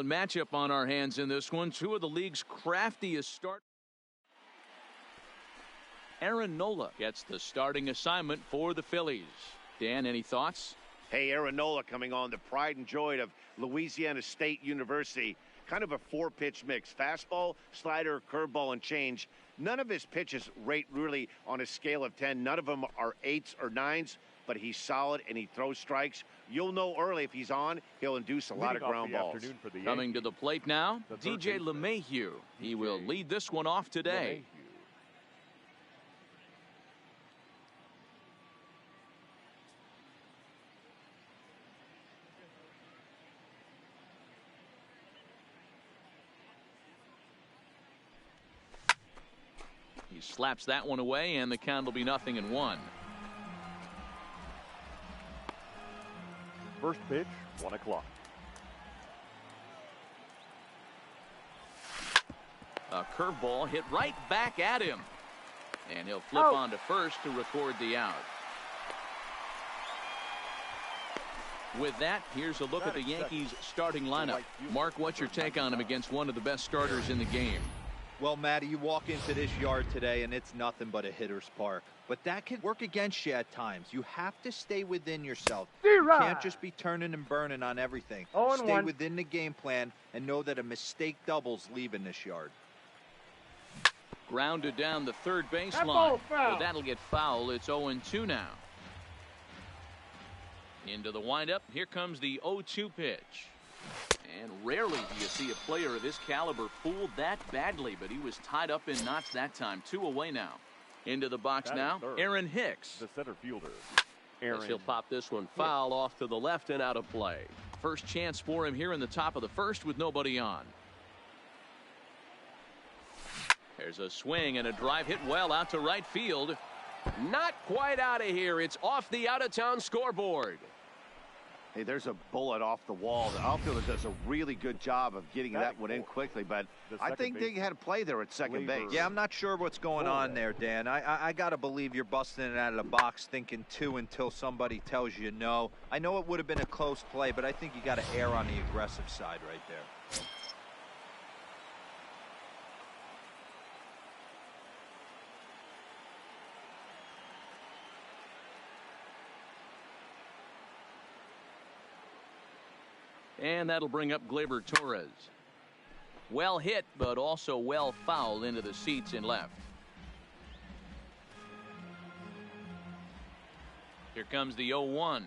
Matchup on our hands in this one. Two of the league's craftiest start. Aaron Nola gets the starting assignment for the Phillies. Dan, any thoughts? Hey, Aaron Nola coming on, the pride and joy of Louisiana State University. Kind of a four-pitch mix. Fastball, slider, curveball, and change. None of his pitches rate really on a scale of 10. None of them are 8s or 9s, but he's solid and he throws strikes. You'll know early if he's on, he'll induce a lot of ground balls. Coming to the plate now, DJ LeMahieu. He will lead this one off today. He slaps that one away, and the count will be 0-1. First pitch, 1 o'clock. A curveball hit right back at him. And he'll flip on to first to record the out. With that, here's a look at the Yankees' starting lineup. Mark, what's your take on him against one of the best starters in the game? Well, Matty, you walk into this yard today and it's nothing but a hitter's park. But that can work against you at times. You have to stay within yourself. You can't just be turning and burning on everything. Stay within the game plan and know that a mistake doubles leaving this yard. Grounded down the third baseline. Well, that'll get foul. It's 0-2 now. Into the windup. Here comes the 0-2 pitch. And rarely do you see a player of his caliber fooled that badly, but he was tied up in knots that time. 2 away now. Into the box now, Aaron Hicks. The center fielder. Aaron. He'll pop this one foul off to the left and out of play. First chance for him here in the top of the first with nobody on. There's a swing and a drive hit well out to right field. Not quite out of here. It's off the out-of-town scoreboard. Hey, there's a bullet off the wall. The outfielder does a really good job of getting that one in quickly, but I think they had a play there at second base. Yeah, I'm not sure what's going on there, Dan. I got to believe you're busting it out of the box thinking 2 until somebody tells you no. I know it would have been a close play, but I think you got to err on the aggressive side right there. And that'll bring up Gleyber Torres. Well hit, but also well fouled into the seats in left. Here comes the 0-1.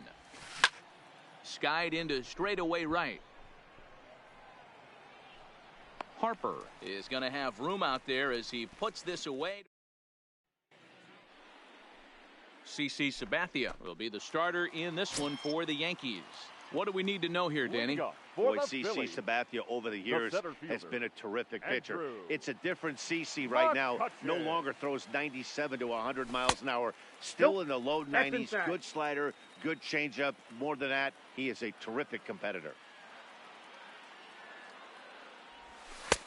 Skied into straightaway right. Harper is going to have room out there as he puts this away. CC Sabathia will be the starter in this one for the Yankees. What do we need to know here, Danny? Boy, CC Sabathia over the years has been a terrific pitcher. It's a different CC right now. No longer throws 97 to 100 miles an hour. Still in the low 90s. Good slider, good changeup. More than that, he is a terrific competitor.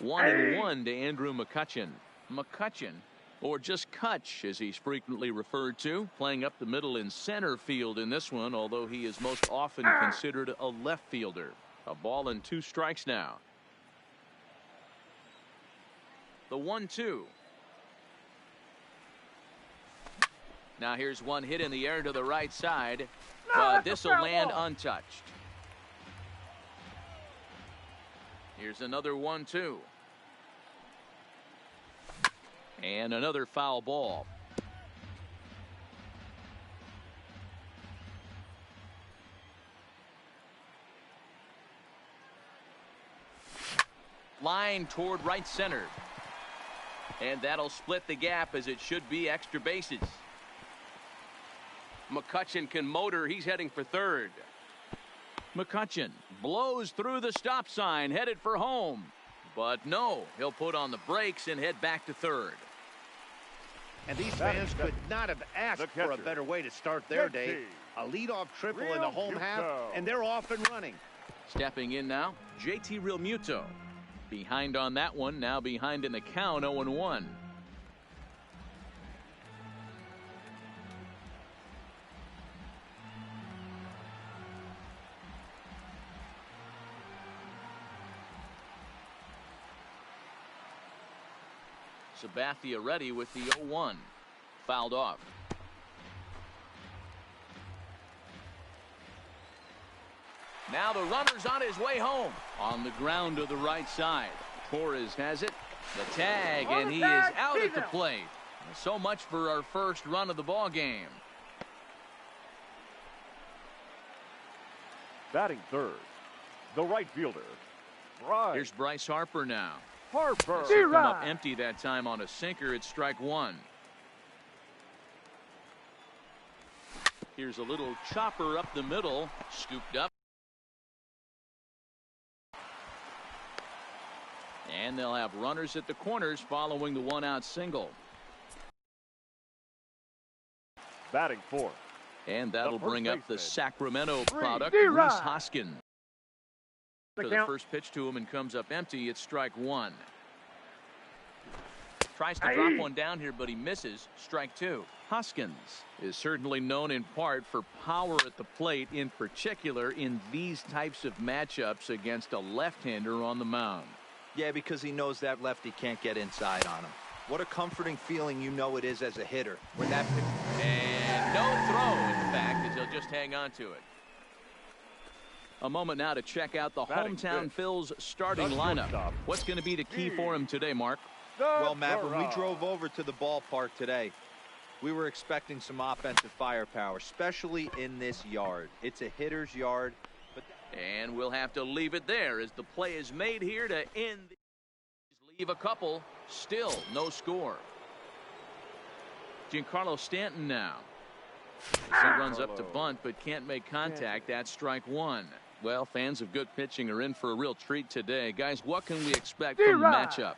1-1 to Andrew McCutchen. McCutchen, or just Kutch as he's frequently referred to, playing up the middle in center field in this one, although he is most often considered a left fielder. A ball and 2 strikes now. The 1-2. Now here's one hit in the air to the right side, but this will land untouched. Here's another 1-2. And another foul ball. Line toward right center. And that'll split the gap as it should be extra bases. McCutchen can motor. He's heading for third. McCutchen blows through the stop sign, headed for home. But no, he'll put on the brakes and head back to third. And these fans could not have asked for a better way to start their day. A leadoff triple in the home half, and they're off and running. Stepping in now, JT Realmuto. Behind on that one, now behind in the count, 0-1. Sabathia ready with the 0-1. Fouled off. Now the runner's on his way home. On the ground to the right side. Torres has it. The tag, and he is out at the plate. So much for our first run of the ball game. Batting third, the right fielder, Bryce. Here's Bryce Harper now. Harper. Come up empty that time on a sinker. It's strike one. Here's a little chopper up the middle. Scooped up. And they'll have runners at the corners following the one-out single. Batting fourth. And that'll bring up the Sacramento product, D-Rod. Rhys Hoskins. To the first pitch to him and comes up empty. It's strike one. Tries to drop one down here, but he misses. Strike two. Hoskins is certainly known in part for power at the plate, in particular in these types of matchups against a left-hander on the mound. Yeah, because he knows that lefty can't get inside on him. What a comforting feeling you know it is as a hitter. Where that and no throw, in fact, as he'll just hang on to it. A moment now to check out the hometown Phil's starting lineup. What's going to be the key for him today, Mark? Well, Matt, when we drove over to the ballpark today, we were expecting some offensive firepower, especially in this yard. It's a hitter's yard. And we'll have to leave it there as the play is made here to end. Leave a couple. Still no score. Giancarlo Stanton now. As he runs up to bunt but can't make contact. That's strike one. Well, fans of good pitching are in for a real treat today. Guys, what can we expect from the matchup?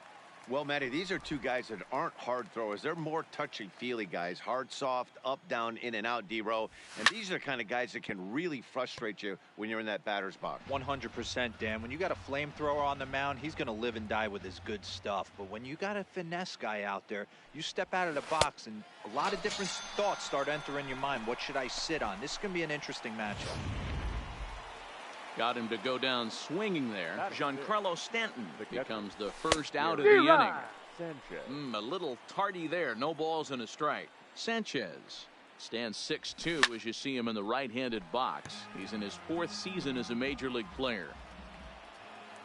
Well, Matty, these are two guys that aren't hard throwers. They're more touchy-feely guys. Hard, soft, up, down, in and out, D-Row. And these are the kind of guys that can really frustrate you when you're in that batter's box. 100%, Dan. When you got a flamethrower on the mound, he's going to live and die with his good stuff. But when you got a finesse guy out there, you step out of the box and a lot of different thoughts start entering your mind. What should I sit on? This is going to be an interesting matchup. Got him to go down swinging there. Giancarlo Stanton becomes the first out of the inning. A little tardy there. No balls and a strike. Sanchez stands 6'2" as you see him in the right-handed box. He's in his fourth season as a major league player.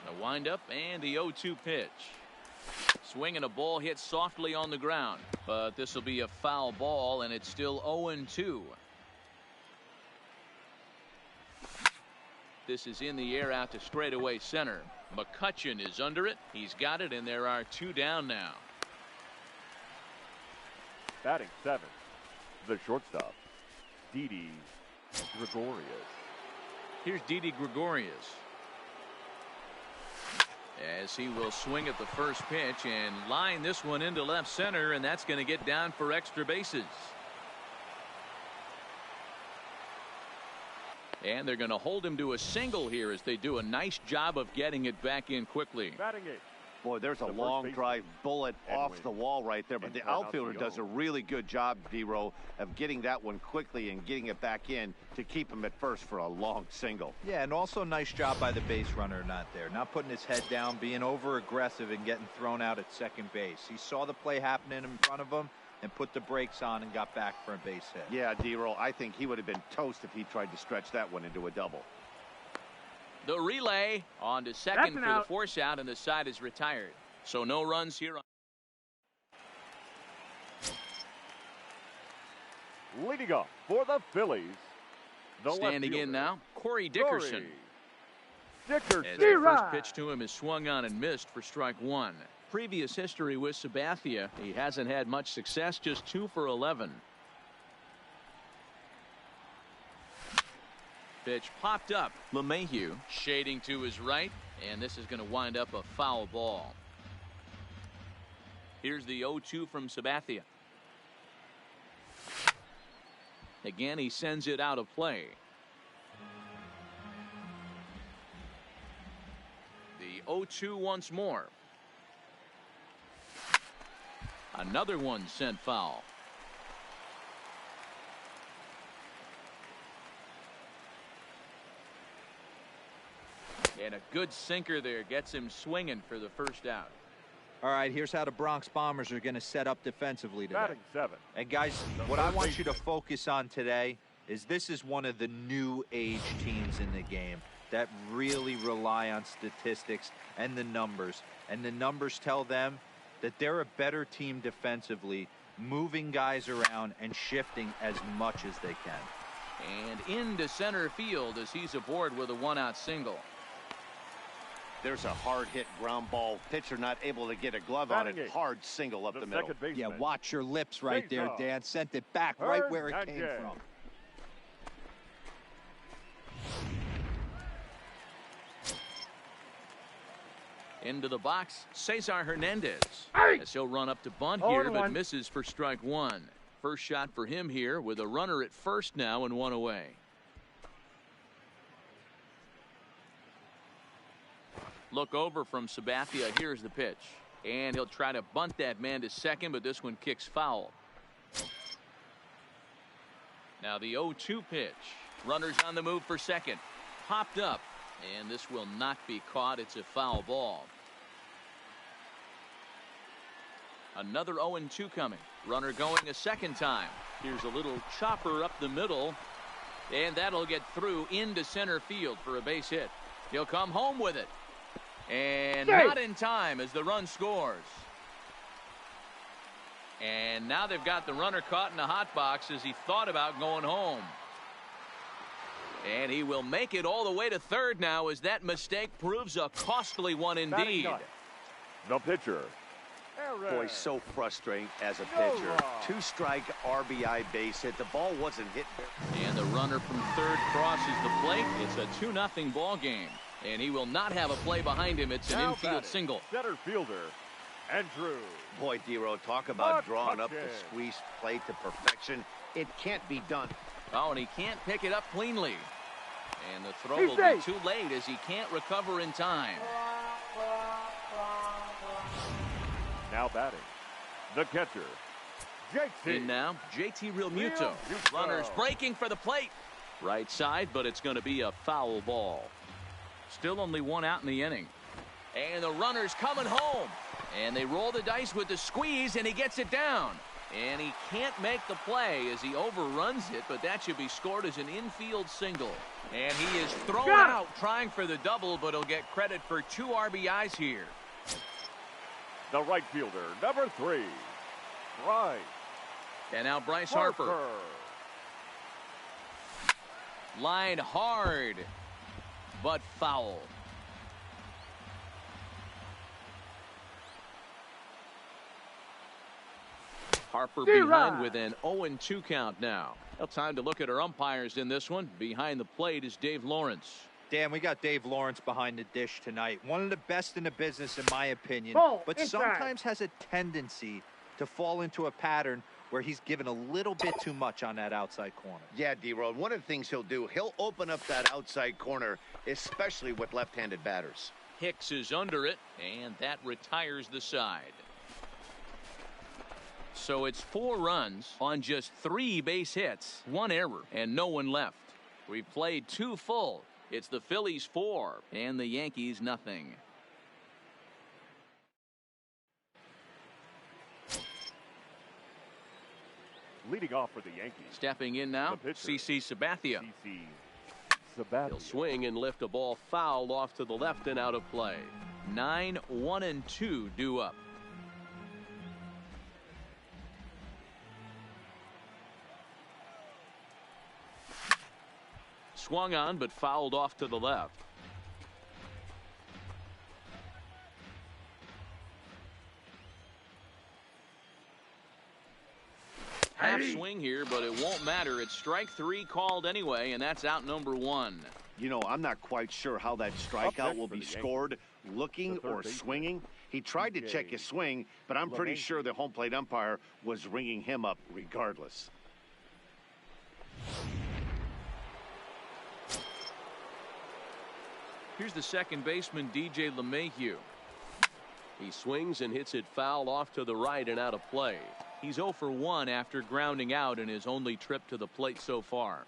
The windup and the 0-2 pitch. Swinging a ball hit softly on the ground. But this will be a foul ball, and it's still 0-2. This is in the air out to straightaway center. McCutchen is under it. He's got it, and there are two down now. Batting seventh, the shortstop, Didi Gregorius. Here's Didi Gregorius. As he will swing at the first pitch and line this one into left center, and that's going to get down for extra bases. And they're going to hold him to a single here as they do a nice job of getting it back in quickly. Boy, there's a long drive bullet off the wall right there, but the outfielder does a really good job, D-Row, of getting that one quickly and getting it back in to keep him at first for a long single. Yeah, and also nice job by the base runner not there. Not putting his head down, being over aggressive and getting thrown out at second base. He saw the play happening in front of him and put the brakes on and got back for a base hit. Yeah, D-Row, I think he would have been toast if he tried to stretch that one into a double. The relay on to second for the force out, and the side is retired. So no runs here. Leading up for the Phillies, standing in now, Corey Dickerson. As the first pitch to him is swung on and missed for strike one. Previous history with Sabathia, he hasn't had much success, just 2 for 11. Pitch popped up. LeMahieu shading to his right, and this is going to wind up a foul ball. Here's the 0-2 from Sabathia. Again, he sends it out of play. The 0-2 once more. Another one sent foul. And a good sinker there gets him swinging for the first out. All right, here's how the Bronx Bombers are going to set up defensively today. Batting 7. And guys, what I want you to focus on today is this is one of the new age teams in the game that really rely on statistics and the numbers. And the numbers tell them that they're a better team defensively, moving guys around and shifting as much as they can. And into center field as he's aboard with a 1-out single. There's a hard hit ground ball. Pitcher not able to get a glove on it. Hard single up the middle. Yeah, watch your lips right there, Dan. Sent it back right where it came from. Into the box, Cesar Hernandez. As he'll run up to bunt here, but misses for strike 1. First shot for him here with a runner at first now and 1 away. Look over from Sabathia. Here's the pitch. And he'll try to bunt that man to second, but this one kicks foul. Now the 0-2 pitch. Runners on the move for second. Popped up. And this will not be caught. It's a foul ball. Another 0-2 coming. Runner going a second time. Here's a little chopper up the middle. And that'll get through into center field for a base hit. He'll come home with it. And not in time as the run scores. And now they've got the runner caught in the hot box as he thought about going home. And he will make it all the way to third now as that mistake proves a costly one indeed. The pitcher. Boy, so frustrating as a pitcher. 2-strike RBI base hit. The ball wasn't hit. And the runner from third crosses the plate. It's a 2-0 ball game. And he will not have a play behind him. It's an infield single. Center fielder, Andrew. Boy, D-Row, talk about drawing up the squeeze plate to perfection. It can't be done. Oh, and he can't pick it up cleanly. And the throw will be too late as he can't recover in time. Now batting, the catcher, JT. In now, JT Realmuto. Runners breaking for the plate. Right side, but it's going to be a foul ball. Still only 1 out in the inning. And the runner's coming home. And they roll the dice with the squeeze, and he gets it down. And he can't make the play as he overruns it, but that should be scored as an infield single. And he is thrown out trying for the double, but he'll get credit for 2 RBIs here. The right fielder, number 3, Bryce. And now Bryce Harper. Line hard, but foul. Harper behind with an 0-2 count now. Well, time to look at our umpires in this one. Behind the plate is Dave Lawrence. Dan, we got Dave Lawrence behind the dish tonight. One of the best in the business, in my opinion. But sometimes has a tendency to fall into a pattern where he's given a little bit too much on that outside corner. Yeah, D-Road, one of the things he'll do, he'll open up that outside corner, especially with left-handed batters. Hicks is under it, and that retires the side. So it's 4 runs on just 3 base hits, 1 error, and no one left. We've played 2 full. It's the Phillies 4 and the Yankees nothing. Leading off for the Yankees. Stepping in now, CC Sabathia. He'll swing and lift a ball foul off to the left and out of play. 9-1-2 due up. Swung on but fouled off to the left. Half swing here, but it won't matter. It's strike 3 called anyway, and that's out number 1. You know, I'm not quite sure how that strikeout will be scored, looking or swinging. He tried to check his swing, but I'm pretty sure the home plate umpire was ringing him up regardless. Here's the second baseman, DJ LeMahieu. He swings and hits it foul off to the right and out of play. He's 0 for 1 after grounding out in his only trip to the plate so far.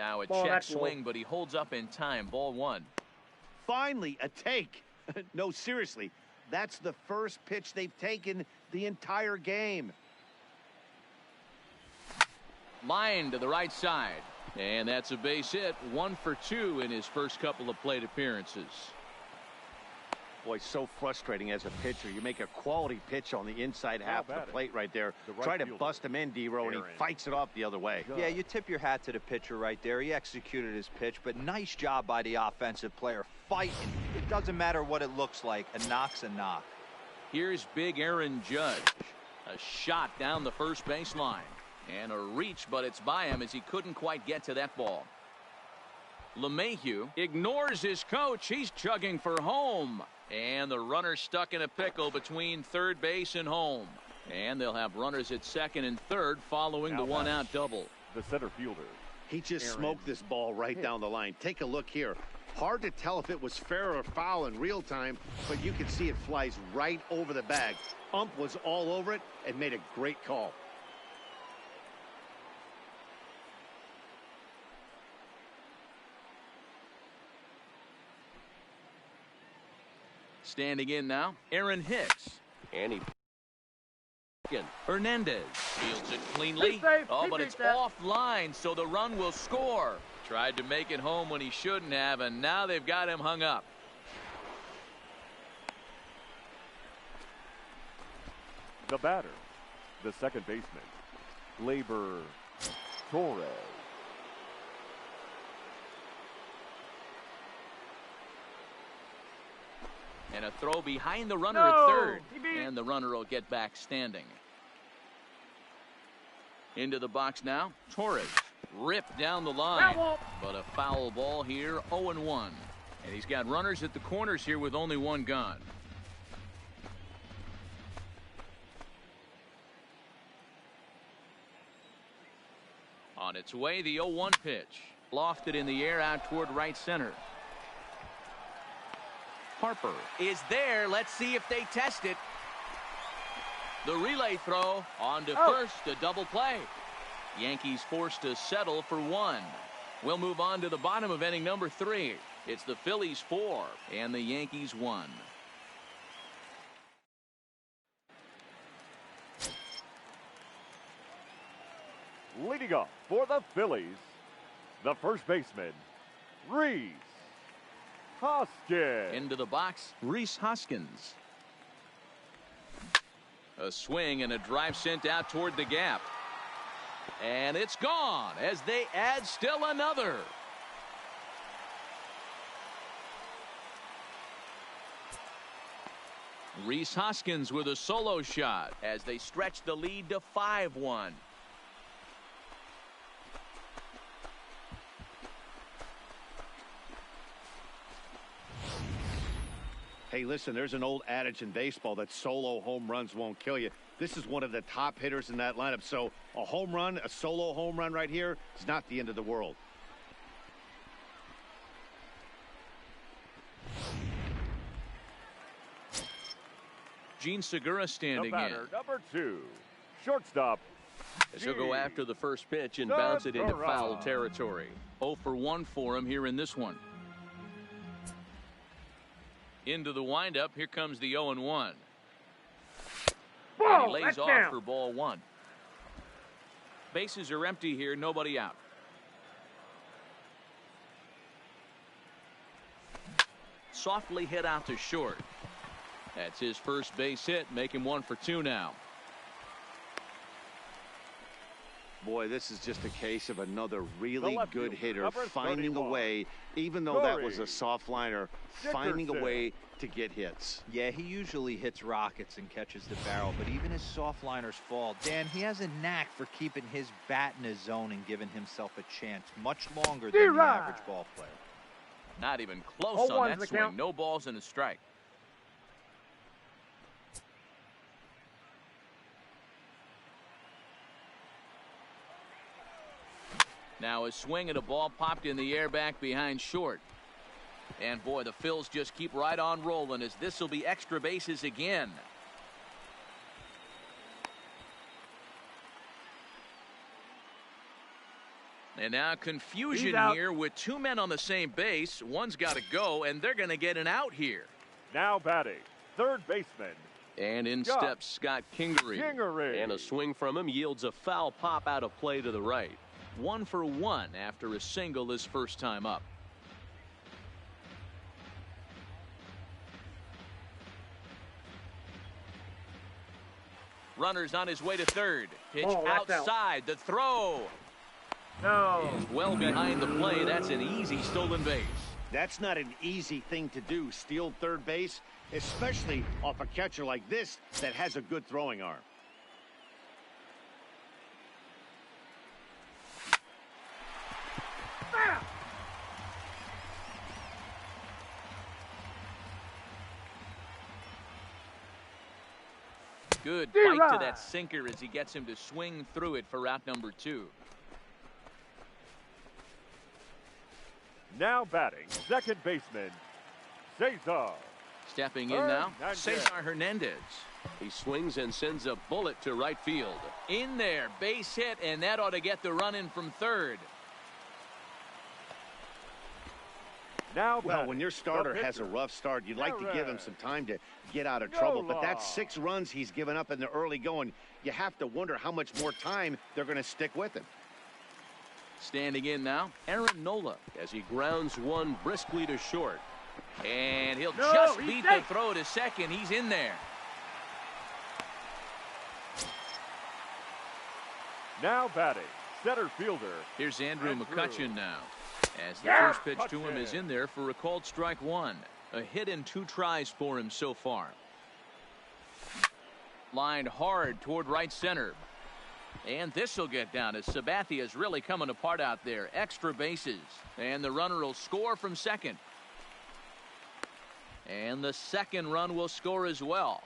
Now a check swing, but he holds up in time. Ball one. Finally, a take. No, seriously, that's the first pitch they've taken the entire game. Line to the right side. And that's a base hit. 1 for 2 in his first couple of plate appearances. Boy, so frustrating as a pitcher. You make a quality pitch on the inside half of the plate right there. Try to bust him in, D-Row, and he fights it off the other way. Yeah, you tip your hat to the pitcher right there. He executed his pitch, but nice job by the offensive player. Fighting. It doesn't matter what it looks like. A knock's a knock. Here's big Aaron Judge. A shot down the first baseline. And a reach, but it's by him as he couldn't quite get to that ball. LeMahieu ignores his coach. He's chugging for home. And the runner stuck in a pickle between third base and home. And they'll have runners at second and third following the one-out double. The center fielder. He just smoked this ball right down the line. Take a look here. Hard to tell if it was fair or foul in real time, but you can see it flies right over the bag. Ump was all over it and made a great call. Standing in now, Aaron Hicks. And he Hernandez fields it cleanly. Oh, but it's offline, so the run will score. Tried to make it home when he shouldn't have, and now they've got him hung up. The batter, the second baseman, Gleyber Torres. And a throw behind the runner at third. And the runner will get back standing. Into the box now. Torres ripped down the line. But a foul ball here. 0-1. And he's got runners at the corners here with only one gone. On its way, the 0-1 pitch. Lofted in the air out toward right center. Harper is there. Let's see if they test it. The relay throw on to first, a double play. Yankees forced to settle for one. We'll move on to the bottom of inning number 3. It's the Phillies 4 and the Yankees 1. Leading off for the Phillies, the first baseman, Rhys Hoskins. Into the box, Rhys Hoskins. A swing and a drive sent out toward the gap. And it's gone as they add still another. Rhys Hoskins with a solo shot as they stretch the lead to 5-1. Hey, listen, there's an old adage in baseball that solo home runs won't kill you. This is one of the top hitters in that lineup. So a home run, a solo home run right here is not the end of the world. Gene Segura standing the batter, in. number 2, shortstop. as he'll go after the first pitch and bounce it into foul territory. 0 for 1 for him here in this one. Into the windup. Here comes the 0-1. And he lays off for ball 1. Bases are empty here. Nobody out. Softly hit out to short. That's his first base hit. Make him 1 for 2 now. Boy, this is just a case of another really good fielder, hitter number finding a 31, way, even though that was a Corey soft liner, finding a Dickerson. way to get hits. Yeah, he usually hits rockets and catches the barrel, but even his soft liners fall. Dan, he has a knack for keeping his bat in his zone and giving himself a chance much longer than the average ball player. Not even close on that swing. No balls and a strike. Now a swing and a ball popped in the air back behind short. And boy, the Phils just keep right on rolling as this will be extra bases again. And now confusion here with two men on the same base. One's got to go, and they're going to get an out here. Now batting, third baseman. And in steps Scott Kingery. And a swing from him yields a foul pop out of play to the right. 1 for 1 after a single his first time up. Runner's on his way to third. Pitch outside. The throw. No. Is well behind the play. That's an easy stolen base. That's not an easy thing to do, steal third base, especially off a catcher like this that has a good throwing arm. Good bite to that sinker as he gets him to swing through it for out number 2. Now batting, second baseman, Cesar. Stepping in now, Cesar Hernandez. He swings and sends a bullet to right field. In there, base hit, and that ought to get the run in from third. Now well, when your starter has a rough start, you'd like to give him some time to get out of trouble. But that's 6 runs he's given up in the early going. You have to wonder how much more time they're going to stick with him. Standing in now, Aaron Nola. As he grounds one briskly to short. And he'll just beat the throw to second. He's in there. Now batting, center fielder. Here's Andrew McCutchen now. As the first pitch to him is in there for a called strike 1. A hit in 2 tries for him so far. Lined hard toward right center. And this will get down as Sabathia is really coming apart out there. Extra bases. And the runner will score from second. And the second run will score as well.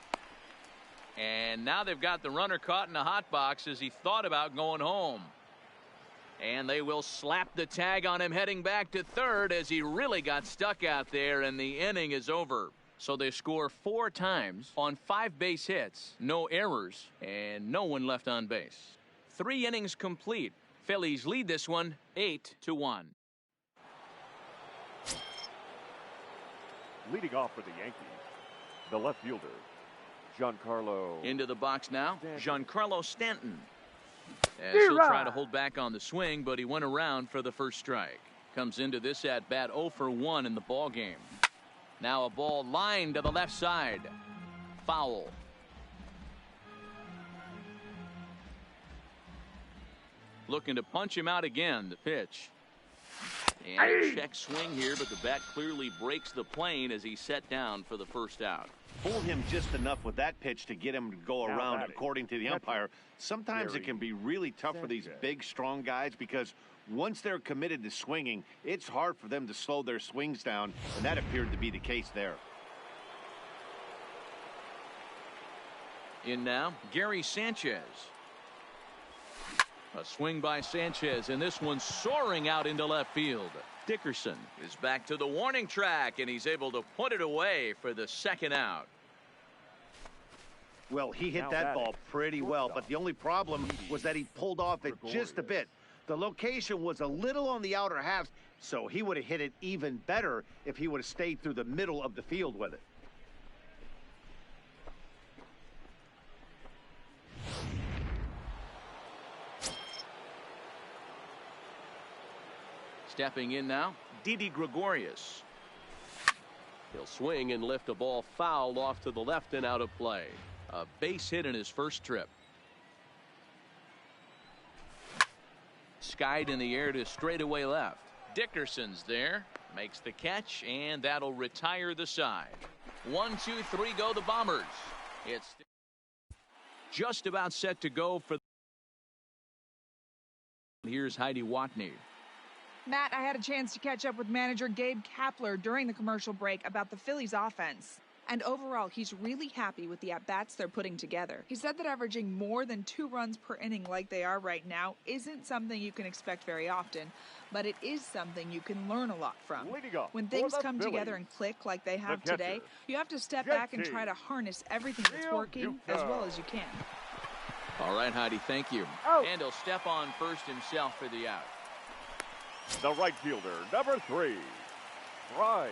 And now they've got the runner caught in a hot box as he thought about going home. And they will slap the tag on him heading back to third as he really got stuck out there, and the inning is over. So they score 4 times on 5 base hits, no errors, and no one left on base. 3 innings complete. Phillies lead this one 8-1. Leading off for the Yankees, the left fielder, Giancarlo. Into the box now, Giancarlo Stanton. As he'll try to hold back on the swing, but he went around for the first strike. Comes into this at bat 0 for 1 in the ball game. Now a ball lined to the left side. Foul. Looking to punch him out again. The pitch. And a check swing here, but the bat clearly breaks the plane as he's set down for the first out. Pull him just enough with that pitch to get him to go around, according to the umpire. Sometimes it can be really tough for these big, strong guys because once they're committed to swinging, it's hard for them to slow their swings down, and that appeared to be the case there. In now, Gary Sanchez. A swing by Sanchez, and this one soaring out into left field. Dickerson is back to the warning track, and he's able to put it away for the second out. Well, he hit that ball pretty well, but the only problem was that he pulled off it just a bit. The location was a little on the outer half, so he would have hit it even better if he would have stayed through the middle of the field with it. Stepping in now, Didi Gregorius. He'll swing and lift a ball foul off to the left and out of play. A base hit in his first trip. Skied in the air to straightaway left. Dickerson's there. Makes the catch, and that'll retire the side. 1, 2, 3 go the Bombers. It's just about set to go for. Here's Heidi Watney. Matt, I had a chance to catch up with manager Gabe Kapler during the commercial break about the Phillies offense. And overall, he's really happy with the at-bats they're putting together. He said that averaging more than 2 runs per inning like they are right now isn't something you can expect very often, but it is something you can learn a lot from. When things come together and click like they have today, you have to step back and try to harness everything that's working as well as you can. All right, Heidi, thank you. And he'll step on first himself for the out. The right fielder, number 3, Bryce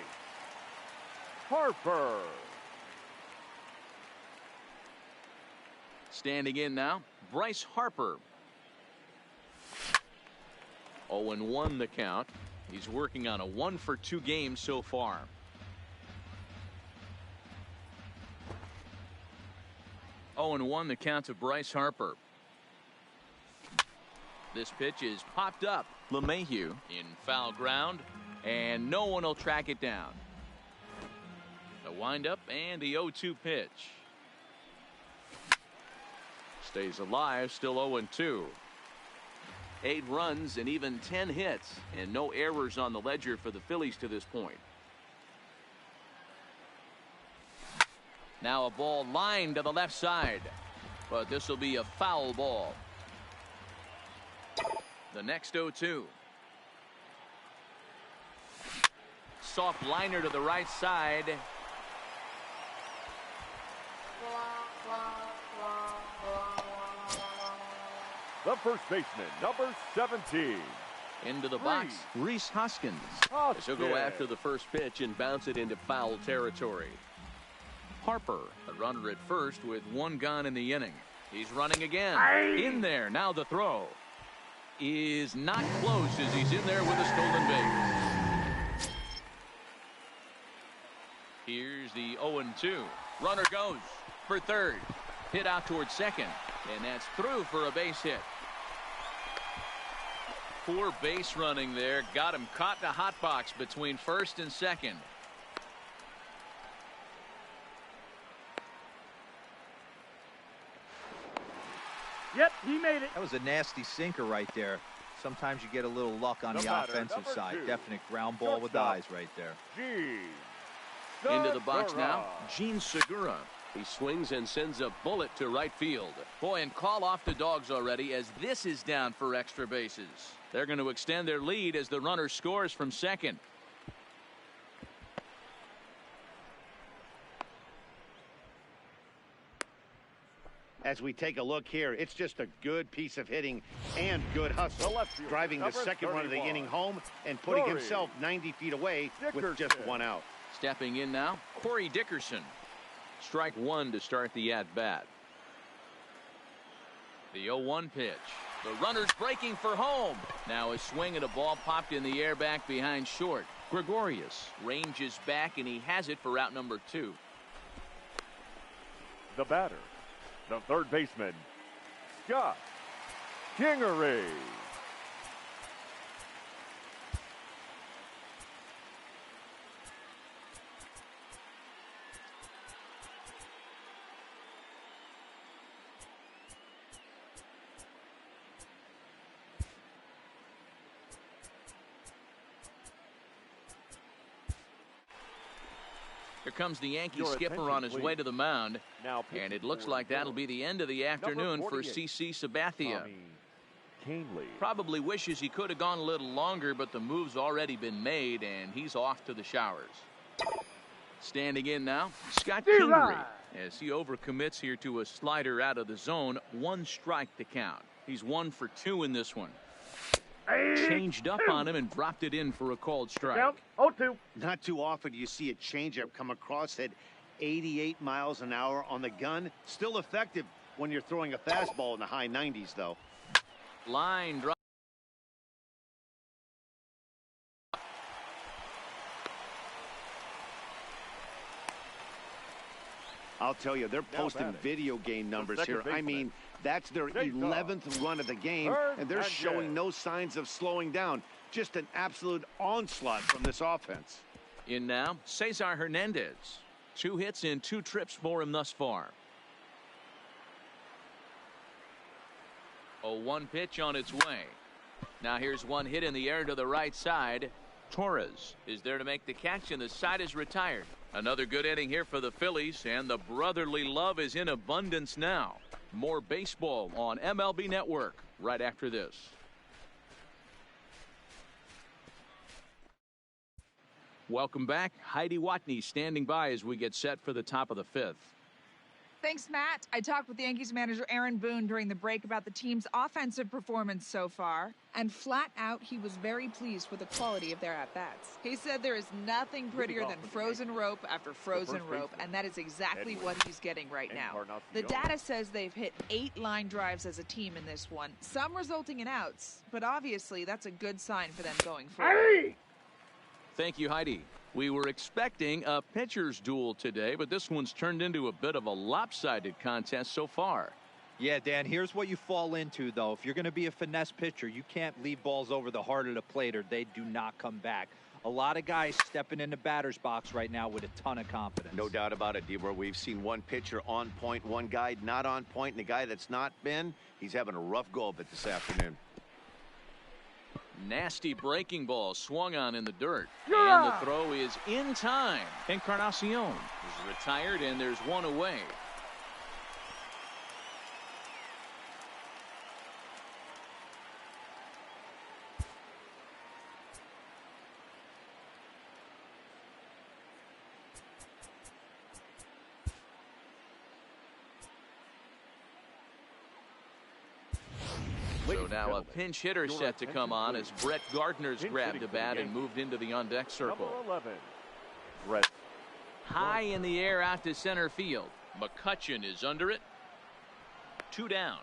Harper. Standing in now, Bryce Harper. 0-1 the count. He's working on a 1-for-2 game so far. Oh, and 1 the count of Bryce Harper. This pitch is popped up. LeMahieu in foul ground, and no one will track it down. The windup and the 0-2 pitch. Stays alive, still 0-2. 8 runs and even 10 hits, and no errors on the ledger for the Phillies to this point. Now a ball lined to the left side, but this will be a foul ball. The next 0-2. Soft liner to the right side. The first baseman, number 17. Into the box, Rhys Hoskins. He'll go after the first pitch and bounce it into foul territory. Harper, a runner at first with 1 gone in the inning. He's running again. In there. Now the throw is not close as he's in there with a stolen base. Here's the 0-2. Runner goes for third. Hit out towards second. And that's through for a base hit. Poor base running there. Got him caught in a hot box between first and second. Yep, he made it. That was a nasty sinker right there. Sometimes you get a little luck on the offensive side. Definite ground ball with eyes right there. Into the box now, Jean Segura. He swings and sends a bullet to right field. Boy, and call off the dogs already as this is down for extra bases. They're going to extend their lead as the runner scores from second. As we take a look here, it's just a good piece of hitting and good hustle, driving the second run of the inning home and putting himself 90 feet away with just 1 out. Stepping in now, Corey Dickerson. Strike 1 to start the at-bat. The 0-1 pitch. The runner's breaking for home. Now a swing and a ball popped in the air back behind short. Gregorius ranges back, and he has it for out number 2. The batter, the third baseman, Scott Kingery. Here comes the Yankee skipper on his way to the mound. And it looks like that'll be the end of the afternoon for CC Sabathia. Probably wishes he could have gone a little longer, but the move's already been made, and he's off to the showers. Standing in now, Scott Kingery, as he overcommits here to a slider out of the zone. 1 strike to count. He's 1 for 2 in this one. Changed up on him and dropped it in for a called strike. 0-2. Not too often do you see a changeup come across at 88 miles an hour on the gun. Still effective when you're throwing a fastball in the high 90s, though. Line drive. I'll tell you, they're posting video game numbers here. I mean, that's their 11th run of the game, and they're showing no signs of slowing down. Just an absolute onslaught from this offense. In now, Cesar Hernandez. 2 hits in 2 trips for him thus far. 0-1 pitch on its way. Now here's 1 hit in the air to the right side. Torres is there to make the catch, and the side is retired. Another good inning here for the Phillies, and the brotherly love is in abundance now. More baseball on MLB Network right after this. Welcome back. Heidi Watney standing by as we get set for the top of the 5th. Thanks, Matt. I talked with Yankees manager Aaron Boone during the break about the team's offensive performance so far, and flat out, he was very pleased with the quality of their at-bats. He said there is nothing prettier than frozen rope after frozen rope, and that is exactly what he's getting right now. The data says they've hit 8 line drives as a team in this one, some resulting in outs, but obviously that's a good sign for them going forward. Thank you, Heidi. We were expecting a pitcher's duel today, but this one's turned into a bit of a lopsided contest so far. Yeah, Dan, here's what you fall into, though. If you're going to be a finesse pitcher, you can't leave balls over the heart of the plate or they do not come back. A lot of guys stepping in the batter's box right now with a ton of confidence. No doubt about it, Debra. We've seen one pitcher on point, one guy not on point, and the guy that's not been, he's having a rough go of it this afternoon. Nasty breaking ball swung on in the dirt. And the throw is in time. Encarnacion is retired, and there's one away. So now a pinch hitter set to come on as Brett Gardner's grabbed a bat and moved into the on-deck circle. Number 11, Brett. High in the air out to center field. McCutchen is under it. 2 down.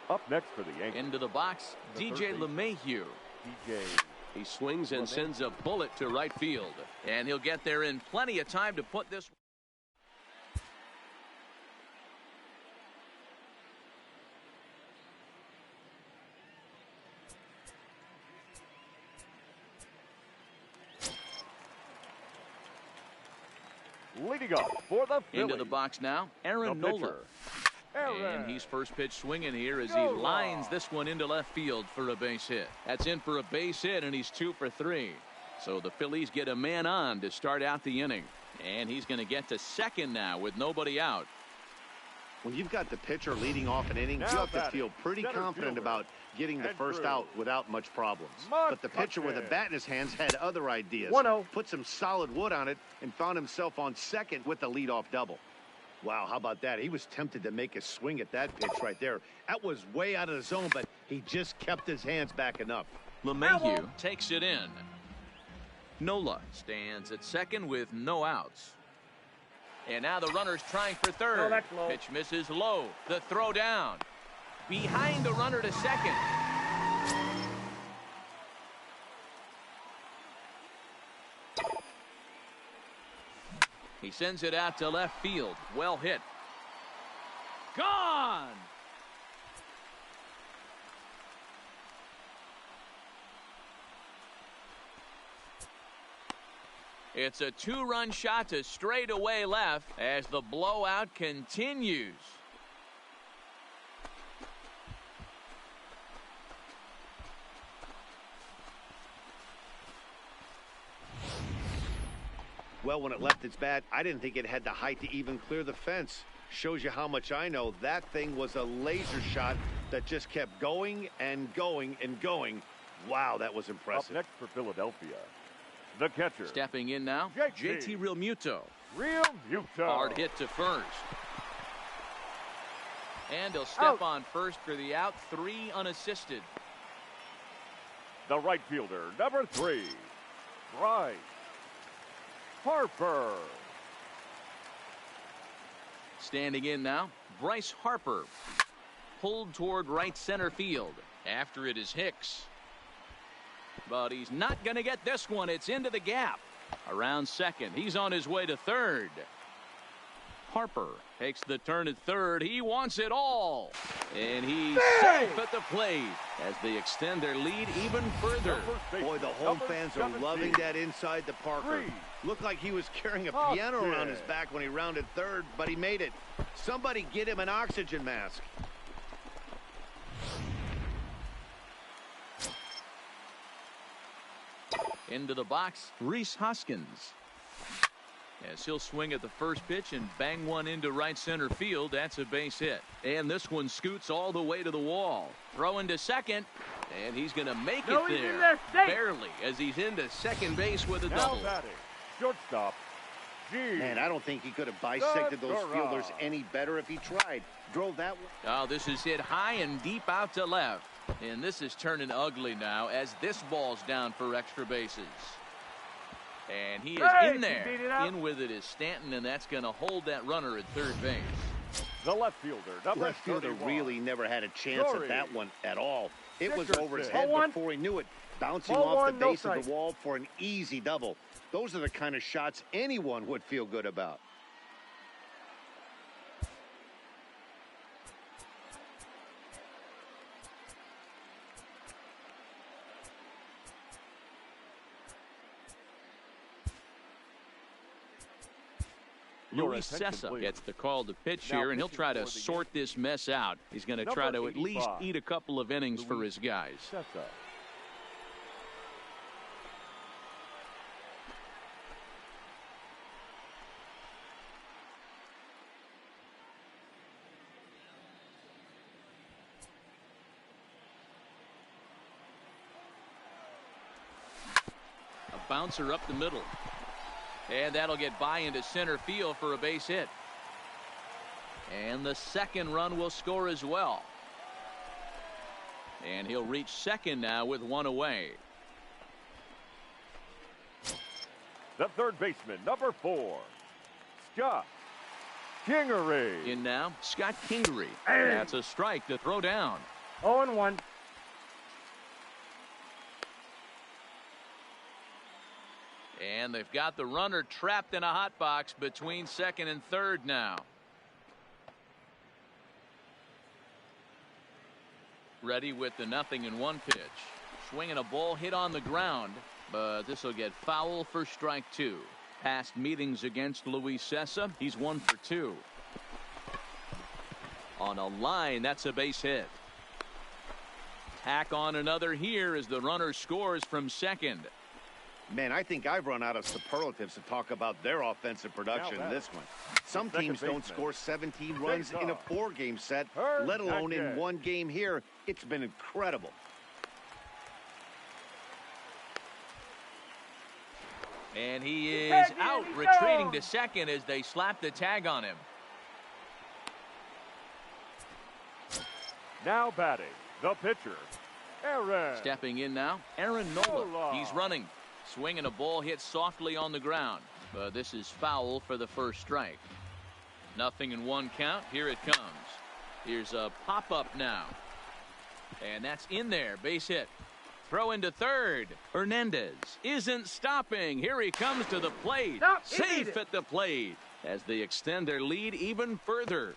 Up next for the Yankees. Into the box, DJ LeMahieu. He swings and sends a bullet to right field. And he'll get there in plenty of time to put this. Leading up for the Phillies. Into the box now, Aaron Nola. And he's first pitch swinging here as he lines this one into left field for a base hit. That's in for a base hit, and he's 2 for 3. So the Phillies get a man on to start out the inning. And he's going to get to second now with nobody out. When you've got the pitcher leading off an inning, you have to feel pretty confident about getting the first out without much problems. But the pitcher with a bat in his hands had other ideas. Put some solid wood on it and found himself on second with the leadoff double. Wow, how about that? He was tempted to make a swing at that pitch right there. That was way out of the zone, but he just kept his hands back enough. LeMahieu takes it in. Nola stands at second with no outs. And now the runner's trying for third. Pitch misses low. The throw down. Behind the runner to second. He sends it out to left field. Well hit. Gone! It's a 2-run shot to straightaway left as the blowout continues. Well, when it left its bat, I didn't think it had the height to even clear the fence. Shows you how much I know. That thing was a laser shot that just kept going and going and going. Wow, that was impressive. Up next for Philadelphia, the catcher. Stepping in now, JT Realmuto. Hard hit to first. And he'll step on first for the out. 3 unassisted. The right fielder, number 3, Bryce Harper. Standing in now, Bryce Harper. Pulled toward right center field. After it is Hicks. But he's not going to get this one. It's into the gap. Around second. He's on his way to third. Harper takes the turn at third. He wants it all. And he's safe at the plate as they extend their lead even further. Boy, the home fans are loving that inside the Parker. Looked like he was carrying a piano around his back when he rounded third, but he made it. Somebody get him an oxygen mask. Into the box, Rhys Hoskins. As he'll swing at the first pitch and bang one into right center field. That's a base hit. And this one scoots all the way to the wall. Throwing to second. And he's going to make it there. Barely, as he's into second base with a double. Now batting, shortstop, G. Man, I don't think he could have bisected those fielders any better if he tried. Drove that one. Oh, this is hit high and deep out to left. And this is turning ugly now as this ball's down for extra bases. And he is in there. In with it is Stanton, and that's going to hold that runner at third base. The left fielder, number left fielder 31. really never had a chance at that one at all. It was over his head before he knew it, bouncing Ball off the one, base no of the wall for an easy double. Those are the kind of shots anyone would feel good about. Luis Cessa gets the call to pitch here, and he'll try to sort this mess out. He's going to try to at least eat a couple of innings for his guys. Cessa. A bouncer up the middle. And that'll get by into center field for a base hit. And the second run will score as well. And he'll reach second now with one away. The third baseman, number 4, Scott Kingery. In now, Scott Kingery. That's a strike to throw down. 0-1. And they've got the runner trapped in a hot box between second and third now. Ready with the 0-1 pitch. Swinging a ball hit on the ground, but this will get foul for strike 2. Past meetings against Luis Cessa, he's 1 for 2. On a line, that's a base hit. Tack on another here as the runner scores from second. Man, I think I've run out of superlatives to talk about their offensive production in this one. Some teams don't score 17 runs in a 4-game set, let alone in one game here. It's been incredible. And he is out, retreating to second as they slap the tag on him. Now batting, the pitcher, Aaron. Stepping in now, Aaron Nola. He's running. Swinging a ball hit softly on the ground. But this is foul for the first strike. 0-1 count. Here it comes. Here's a pop-up now. And that's in there. Base hit. Throw into third. Hernandez isn't stopping. Here he comes to the plate. Safe at the plate as they extend their lead even further.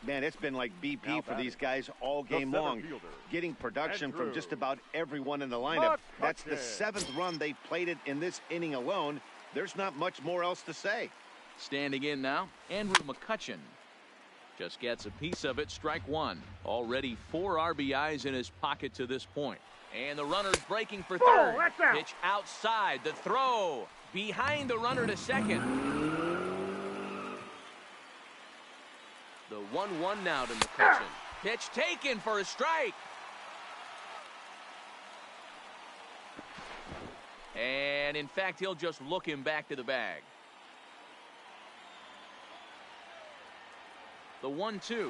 Man, it's been like BP for these guys all game long, getting production from just about everyone in the lineup. That's the 7th run they've plated in this inning alone. There's not much more else to say. Standing in now, Andrew McCutchen. Just gets a piece of it, strike 1. Already 4 RBIs in his pocket to this point. And the runner's breaking for third. Pitch outside, the throw behind the runner to second. The 1-1 now to McCutchen. Pitch taken for a strike. And in fact, he'll just look him back to the bag. The 1-2.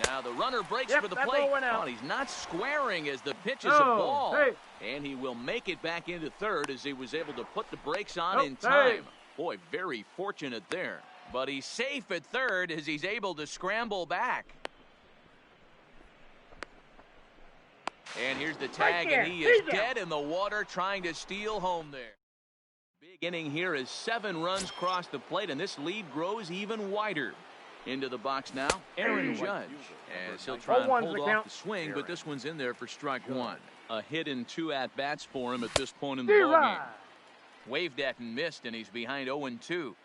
Now the runner breaks for the plate. Well, he's not squaring as the pitch is a ball. And he will make it back into third as he was able to put the brakes on in time. Boy, very fortunate there. But he's safe at third as he's able to scramble back. And here's the tag, and he is dead in the water trying to steal home there. Big inning here as 7 runs cross the plate, and this lead grows even wider. Into the box now, Aaron Judge. As he'll try and hold off the swing, but this one's in there for strike 1. A hit and 2 at-bats for him at this point in the ballgame. Waved at and missed, and he's behind 0-2.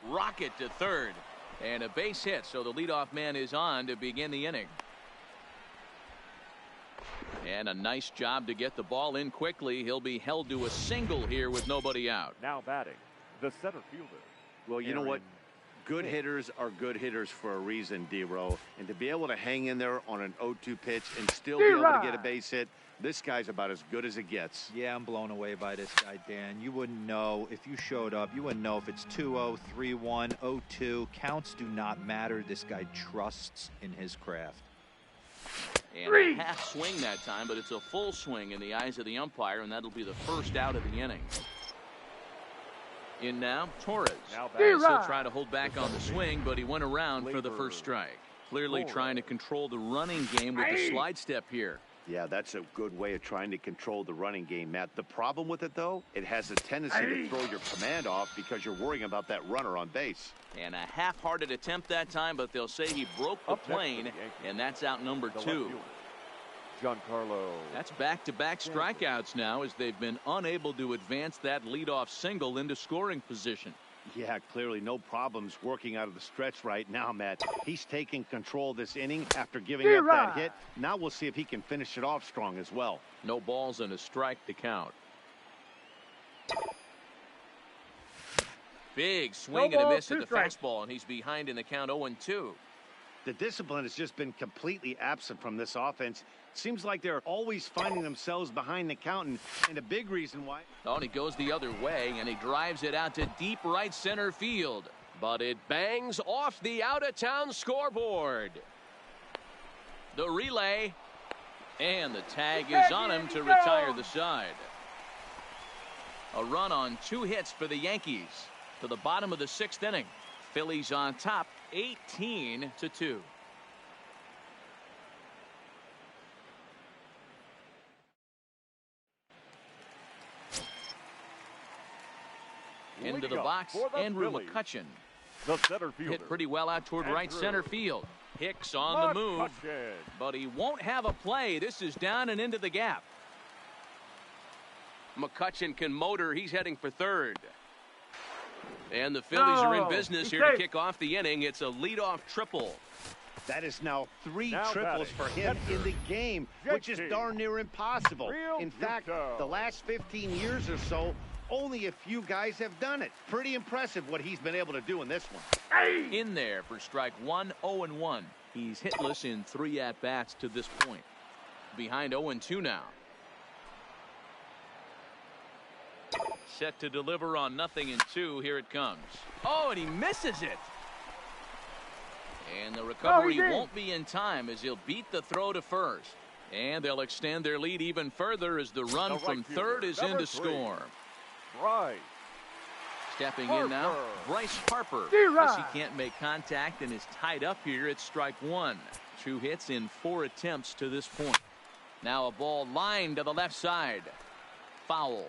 rocket to third. And a base hit, so the leadoff man is on to begin the inning. And a nice job to get the ball in quickly. He'll be held to a single here with nobody out. Now batting, the center fielder. Well, you know what? Good hitters are good hitters for a reason, D-Row. And to be able to hang in there on an 0-2 pitch and still be able to get a base hit, this guy's about as good as it gets. Yeah, I'm blown away by this guy, Dan. You wouldn't know if you showed up. You wouldn't know if it's 2-0, 3-1, 0-2. Counts do not matter. This guy trusts in his craft. And a half swing that time, but it's a full swing in the eyes of the umpire, and that'll be the first out of the inning. In now, Torres. He'll try to hold back on the swing, but he went around for the first strike. Clearly trying to control the running game with the slide step here. Yeah, that's a good way of trying to control the running game, Matt. The problem with it, though, it has a tendency to throw your command off because you're worrying about that runner on base. And a half-hearted attempt that time, but they'll say he broke the plane, and that's out number 2. Giancarlo. That's back-to-back strikeouts now as they've been unable to advance that leadoff single into scoring position. Yeah, clearly no problems working out of the stretch right now, Matt. He's taking control of this inning after giving up that hit. Now we'll see if he can finish it off strong as well. No balls and a strike to count. Big swing and a miss at the fastball, and he's behind in the count 0-2. The discipline has just been completely absent from this offense. Seems like they're always finding themselves behind the count, and a big reason why. Oh, and he goes the other way, and he drives it out to deep right center field. But it bangs off the out-of-town scoreboard. The relay, and the tag is on him to retire the side. A run on 2 hits for the Yankees to the bottom of the 6th inning. Phillies on top, 18-2. Into the box, Andrew McCutchen. The center fielder. Hit pretty well out toward right center field. Hicks on the move, but he won't have a play. This is down and into the gap. McCutchen can motor. He's heading for third. And the Phillies are in business here to kick off the inning. It's a leadoff triple. That is now 3 triples for him in the game, which is darn near impossible. In fact, the last 15 years or so, only a few guys have done it. Pretty impressive what he's been able to do in this one. In there for strike 1, 0-1. He's hitless in 3 at-bats to this point. Behind 0-2 now. Set to deliver on 0-2. Here it comes. Oh, and he misses it. And the recovery won't be in time as he'll beat the throw to first. And they'll extend their lead even further as the run from third is in to score. Right. Stepping in now, Bryce Harper. As he can't make contact and is tied up here, it's strike 1. 2 hits in 4 attempts to this point. Now a ball lined to the left side. Foul.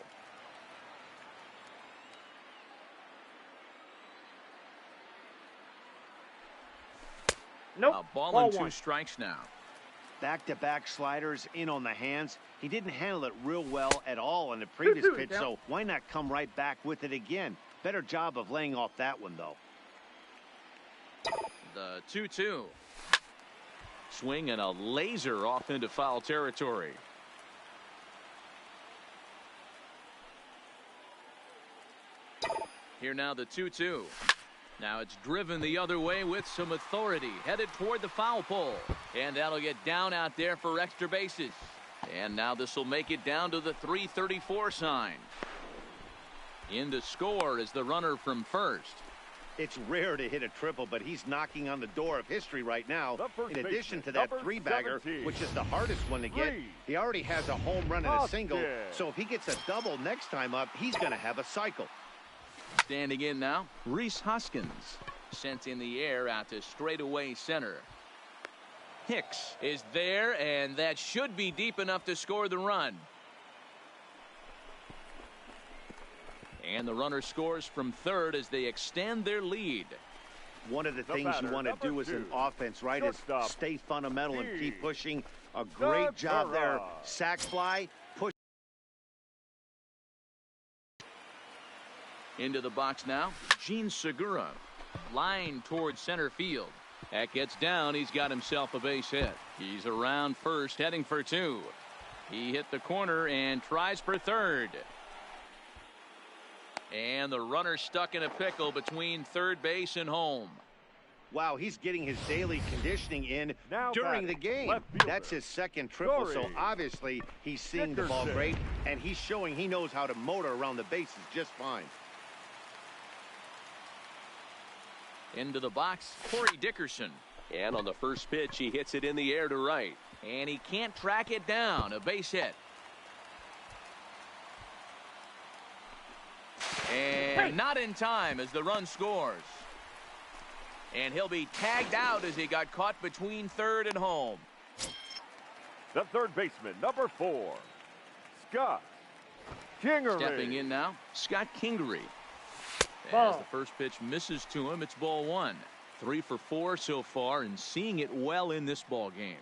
Nope. A ball and 2 strikes now. Back-to-back sliders in on the hands. He didn't handle it real well at all on the previous pitch, so why not come right back with it again? Better job of laying off that one, though. The 2-2. Swing and a laser off into foul territory. Here now the 2-2. Now it's driven the other way with some authority, headed toward the foul pole. And that'll get down out there for extra bases. And now this will make it down to the 334 sign. In to score is the runner from first. It's rare to hit a triple, but he's knocking on the door of history right now. In addition to that 3-bagger, which is the hardest one to get, he already has a home run and a single. So if he gets a double next time up, he's going to have a cycle. Standing in now, Rhys Hoskins. Sent in the air out to straightaway center. Hicks is there, and that should be deep enough to score the run. And the runner scores from third as they extend their lead. One of the things you want to do as an offense, right, is stay fundamental and keep pushing. A great job there. Sac fly. Push. Into the box now, Gene Segura. line towards center field. That gets down. He's got himself a base hit. He's around first, heading for 2. He hit the corner and tries for third. And the runner stuck in a pickle between third base and home. Wow, he's getting his daily conditioning in Now during the batting, game. left fielder. That's his second triple, so Story. obviously he's seeing the ball Dickerson. great, and he's showing he knows how to motor around the bases just fine. Into the box, Corey Dickerson. And on the first pitch, he hits it in the air to right. And he can't track it down. A base hit. And not in time as the run scores. And he'll be tagged out as he got caught between third and home. The third baseman, number 4, Scott Kingery. Stepping in now, Scott Kingery. As Ball. the first pitch misses to him, it's ball 1. 3 for 4 so far and seeing it well in this ball game.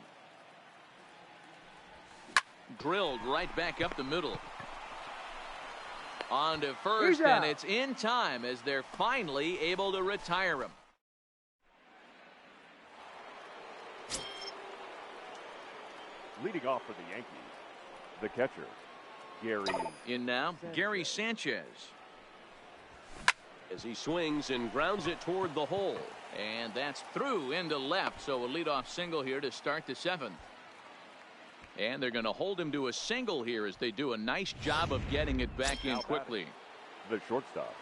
Drilled right back up the middle. On to first, and it's in time as they're finally able to retire him. Leading off for the Yankees, the catcher, Gary. In now, Gary Sanchez. As he swings and grounds it toward the hole. And that's through into left, so a leadoff single here to start the 7th. And they're going to hold him to a single here as they do a nice job of getting it back in quickly. The shortstop.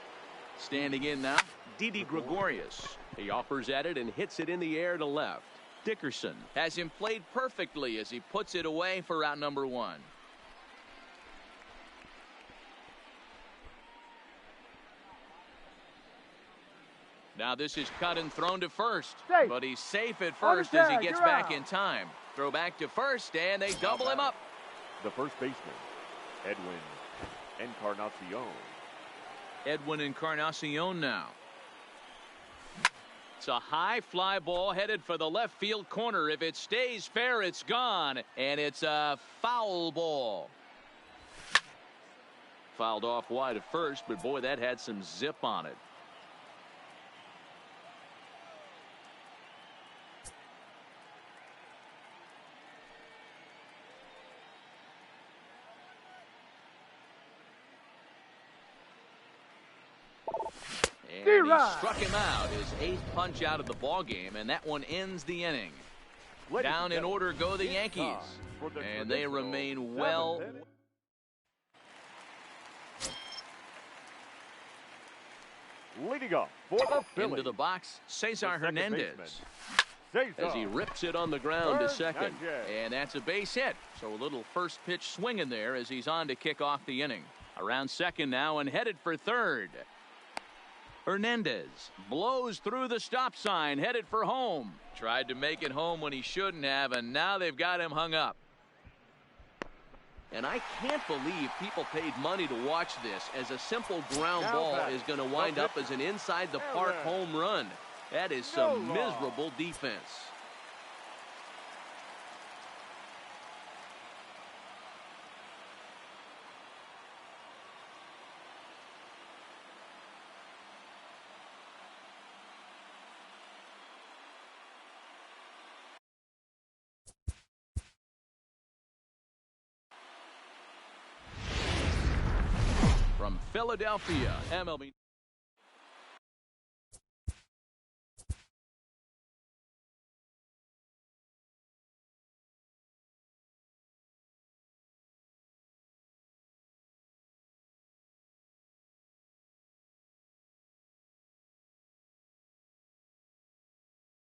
Standing in now, Didi Gregorius. He offers at it and hits it in the air to left. Dickerson has him played perfectly as he puts it away for out number 1. Now this is cut and thrown to first, Safe. but he's safe at On the first as he tag, gets you're back out. in time. Throw back to first, and they double him up. The first baseman, Edwin Encarnacion. Edwin Encarnacion now. It's a high fly ball headed for the left field corner. If it stays fair, it's gone, and it's a foul ball. Fouled off wide at first, but boy, that had some zip on it. And he struck him out, his 8th punch out of the ball game, and that one ends the inning. Ladies Down and in gentlemen, order go the it's Yankees, time for the and they traditional remain well. 7th inning. Leading up for the Phillies. Into the box, Cesar second Hernandez. baseman, As he rips it on the ground to second. Hernandez. And that's a base hit. So a little first pitch swinging there as he's on to kick off the inning. Around second now and headed for third. Hernandez blows through the stop sign, headed for home. Tried to make it home when he shouldn't have, and now they've got him hung up. And I can't believe people paid money to watch this, as a simple ground Now ball back. is going to wind up as an inside the park home run. That is some No law. miserable defense. From Philadelphia, MLB.